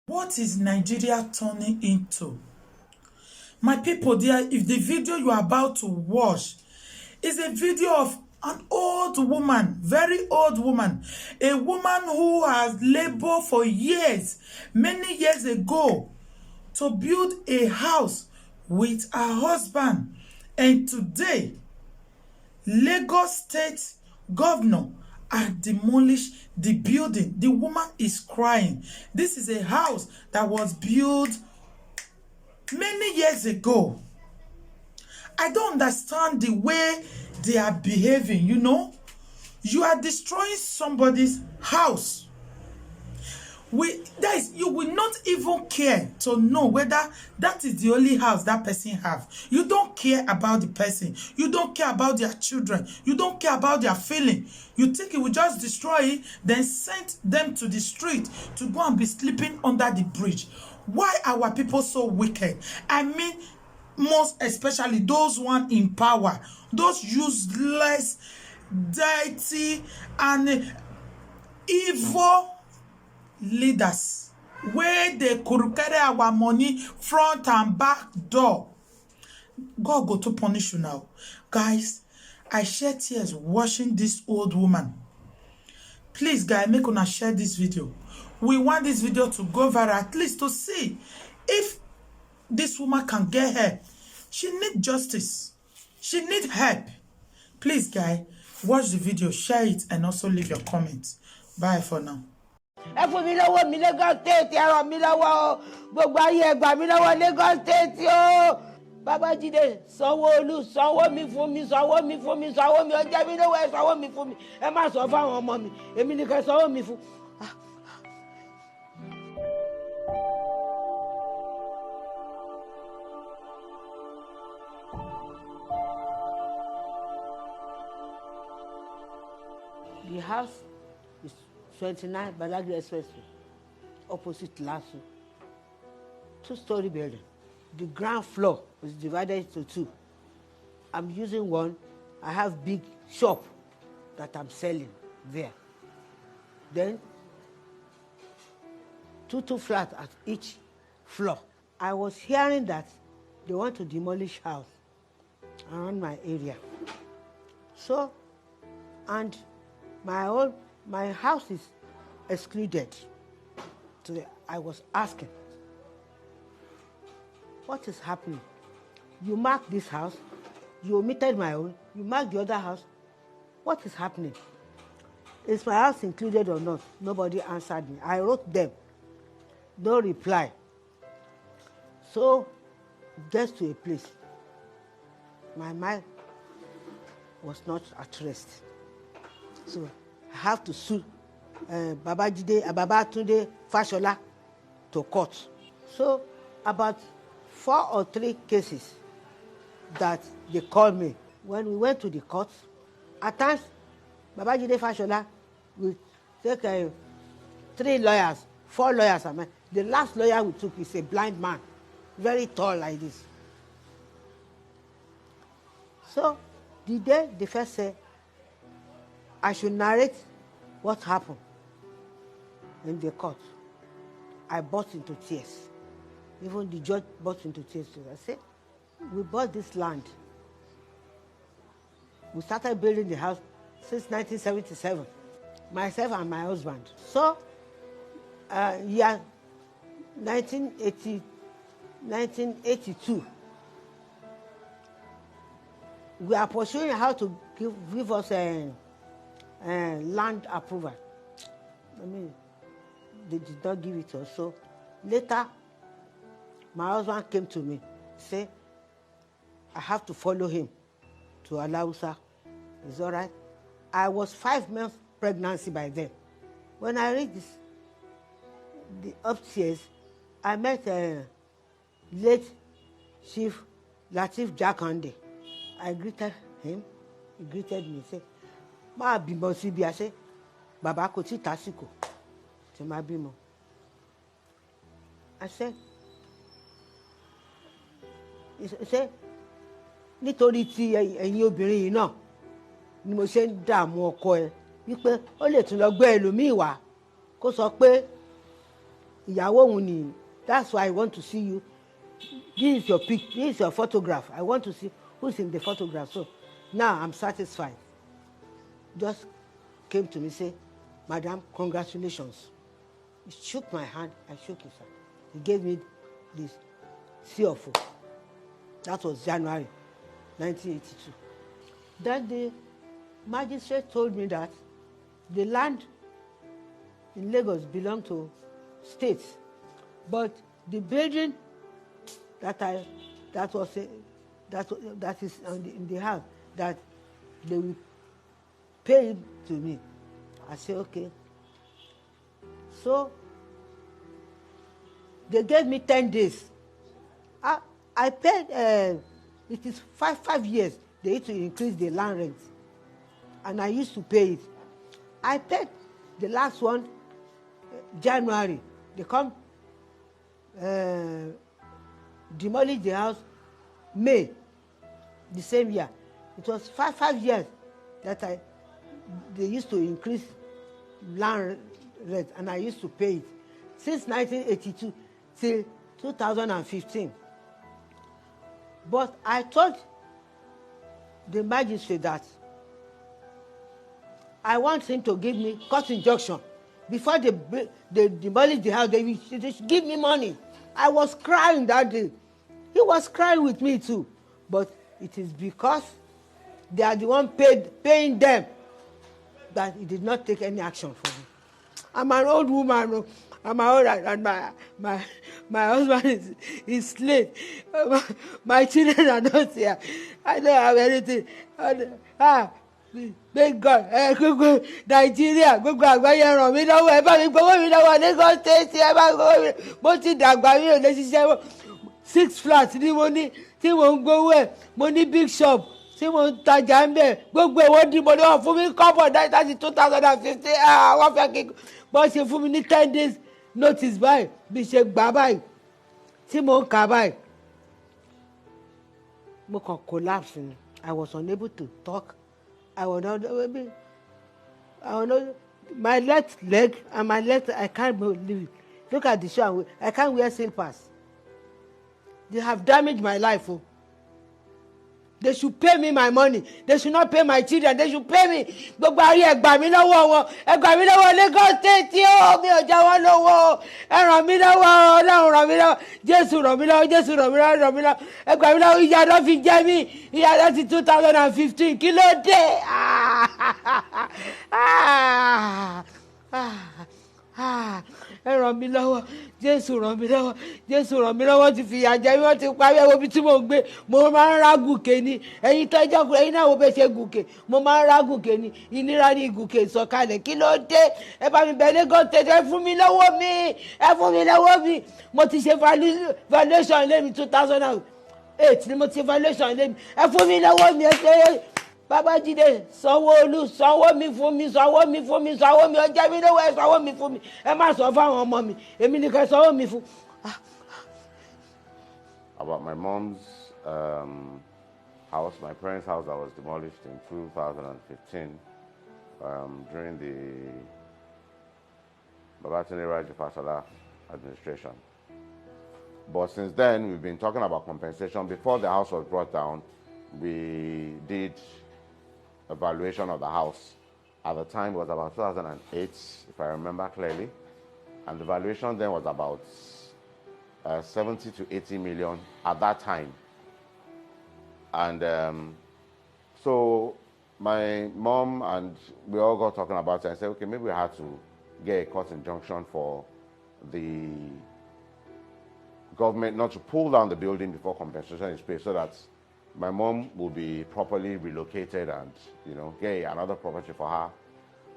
What is Nigeria turning into? My people there, if the video you are about to watch is a video of an old woman, very old woman, a woman who has labored for years, many years ago, to build a house with her husband. And today, Lagos State Governor has demolished the building. The woman is crying. This is a house that was built many years ago. I don't understand the way they are behaving, you know. You are destroying somebody's house. You will not even care to know whether that is the only house that person have. You don't care about the person. You don't care about their children. You don't care about their feeling. You think you will just destroy it, then send them to the street to go and be sleeping under the bridge. Why are our people so wicked? I mean, most especially those one in power, those useless, dirty, and evil leaders where they could carry our money front and back door. God go to punish you now. Guys, I shed tears watching this old woman. Please, guys, make una share this video. We want this video to go viral, at least to see if this woman can get help. She needs justice. She needs help. Please, guys, watch the video, share it, and also leave your comments. Bye for now. Ẹ fún mi lọ́wọ́ mi Lagos State, ẹ ràn mí lọ́wọ́ o, gbogbo ayé ẹ gbà mí lọ́wọ́ Lagos State o. Babájídé, Sanwó-Olú, sanwó mi fún mi, sanwó mi fún mi, sanwó mi, ó jẹ mí lọ́wọ́, ẹ sanwó mi fún mi, ẹ má sọ fáwọn ọmọ mi, èmi nìkan sanwó mi fún. The house is 29 Badagry Expressway, opposite Lasso. Two-story building. The ground floor is divided into two. I'm using one. I have big shop that I'm selling there. Then, two flats at each floor. I was hearing that they want to demolish house around my area. So, and my house is excluded. So I was asking, what is happening? You marked this house, you omitted my own, you marked the other house. What is happening? Is my house included or not? Nobody answered me. I wrote them, no reply. So, gets to a place. My mind was not at rest. So I have to sue Babatunde Fashola to court. So about 4 or 3 cases that they called me. When we went to the court, at times Babajide Fashola will take 3 lawyers, 4 lawyers. The last lawyer we took is a blind man, very tall like this. So the day the first said I should narrate what happened in the court, I burst into tears. Even the judge burst into tears too. I said, we bought this land. We started building the house since 1977, myself and my husband. So, year 1982, we are pursuing how to give us land approval. I mean, they did not give it to us. So later, my husband came to me, say, I have to follow him to Alausa. It's all right. I was 5 months pregnancy by then. When I read this, the upstairs, I met late Chief Latif Jakande. I greeted him. He greeted me. Say, "Ma bímọ síbi." I say, "Baba kò tí tásìkò tí ma bímọ." I said, he said, nítorí tí ẹ̀yin obìnrin yìí náà ni mo ṣe ń dààmú ọkọ ẹ wípé ó lè tún lọ gbé ẹlòmíì wá kó sọ pé ìyàwó òun nìyí, that's why I want to see you. This is your pic, this is your photograph. I want to see who's in the photograph. So now I'm satisfied. Just came to me, say, Madam, congratulations. He shook my hand, I shook his hand. He gave me this CFO. That was January 1982. Then the magistrate told me that the land in Lagos belonged to states, but the building that is in the house, that they will pay it to me. I said, okay. So they gave me 10 days. I paid, it is 5 years. They used to increase the land rent. And I used to pay it. I paid the last one, January. They come demolish the house, May, the same year. It was 5 years that they used to increase land rent, and I used to pay it since 1982 till 2015. But I told the magistrate that I want him to give me court injunction. Before they demolish the house, they should give me money. I was crying that day. He was crying with me too. But it is because they are the one paying them that he did not take any action for me. I'm an old woman. I'm old, and my husband is late. My children are not here. I don't have anything. Thank God. Gbogbo Nàìjíríà, gbogbo àgbáyé ràn mí lọ́wọ́, ẹ bá mi gbowó mi lọ́wọ́ Lagos State, ẹ bá mi gbowó mi. Mo ti dàgbà, mi ò lè ṣiṣẹ́ 6 flats ni mo ní tí mo ń gbowó ẹ̀. Mo ní big shop tí mo ń tajà ń bẹ̀. Gbogbo èwo di mo ní wọ́n fún mi kọ́bọ̀ láti 2015. Wọ́n fẹ́ kí wọ́n ṣe fún mi ní 10 days notice báyìí, bí ṣe gbà báyìí tí mo ń kà báyìí. Mo kàn collapse ni. I was unable to talk. I was not, my left leg and my left, I can't believe it. Look at the show, I can't wear slippers. They have damaged my life. Oh. They should pay me my money. They should not pay my children. They should pay me. Gbogbo ayé ẹ gbà mí lọ́wọ́ wọn. Ẹ gbà mí lọ́wọ́ Lagos State o. Mi ò jẹ wọ́n lọ́wọ́. Ẹ ràn mí lọ́wọ́. Ọlọ́run ràn mí lọ́wọ́. Jésù ràn mí lọ́wọ́. Jésù ràn mí lọ́wọ́. Ràn mí lọ́wọ́. Ẹ gbà mí lọ́wọ́. Ìyà ló fi jẹ mí. Ìyà ló ti 2015. Kí ló dé? Ẹ ràn mí lọ́wọ́. Jésù ràn mí lọ́wọ́. Jésù ràn mí lọ́wọ́. Ti fìyà jẹ mí. Wọ́n ti parí ẹ̀wọ̀ bí tí mo gbé. Mo máa ń rá gùnkè ni. Ẹ̀yin tó jẹ́ kúrò, ẹ̀yin náà wo bẹ́ẹ̀ ṣe gùnkè. Mo máa ń rá gùnkè ni. Ìnira ni ìgùnkè ìsọ̀kalẹ̀. Kí ló dé? Ẹ bá mi bẹ̀ Lagos State. Ẹ fún mi lọ́wọ́ mi. Ẹ fún mi lọ́wọ́ mi. Mo ti ṣe valuation ilé mi 2008 ni mo ti ṣe valuation ilé mi. Ẹ fún mi lọ́wọ́ mi. Ẹ ṣe Babájídé, Sanwó-Olú, sanwó mi fún mi, sanwó mi fún mi, sanwó mi, ó jẹ mí lówó, ẹ sanwó mi fún mi. Ẹ má sọ fáwọn ọmọ mi. Èmi ni kẹ́ sanwó mi fún. About my mom's house, my parents' house that was demolished in 2015 during the Babatunde Raji Fashola administration. But since then, we've been talking about compensation. Before the house was brought down, we did evaluation of the house. At the time, it was about 2008, if I remember clearly. And the valuation then was about 70 to 80 million at that time. And so my mom and we all got talking about it. I said, okay, maybe we have to get a court injunction for the government not to pull down the building before compensation is paid, so that my mom will be properly relocated and, get another property for her.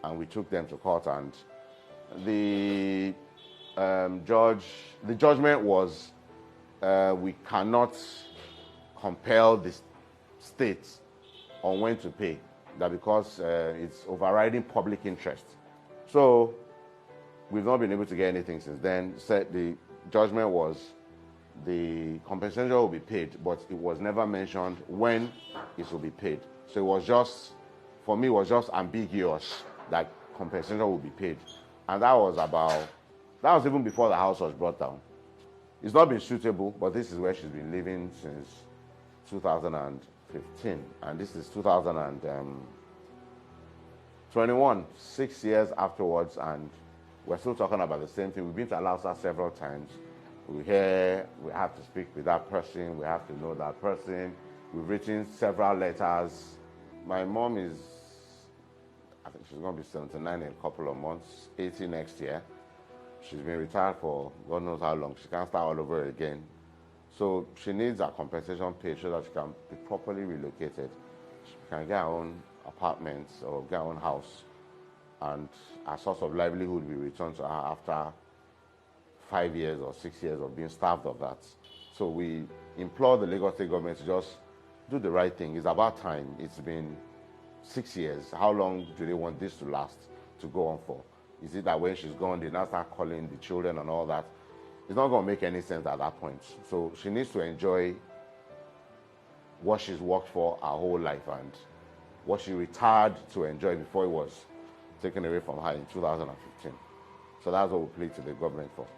And we took them to court, and the judgment was we cannot compel the state on when to pay, that because it's overriding public interest. So we've not been able to get anything since then. Said the judgment was the compensation will be paid, but it was never mentioned when it will be paid. So it was just, for me, it was just ambiguous that compensation will be paid. And that was about That was even before the house was brought down. It's not been suitable, but this is where she's been living since 2015. And this is 2021, 6 years afterwards, and we're still talking about the same thing. We've been to Alausa several times. We have to speak with that person, we have to know that person. We've written several letters. My mom is, I think she's going to be 79 in a couple of months, 80 next year. She's been retired for God knows how long. She can't start all over again. So she needs a compensation paid so that she can be properly relocated. She can get her own apartment or get her own house, and a source of livelihood will be returned to her after 5 years or 6 years of being starved of that. So we implore the Lagos State government to just do the right thing. It's about time. It's been 6 years. How long do they want this to last, to go on for? Is it that when she's gone, they now start calling the children and all that? It's not going to make any sense at that point. So she needs to enjoy what she's worked for her whole life and what she retired to enjoy before it was taken away from her in 2015. So that's what we plead to the government for.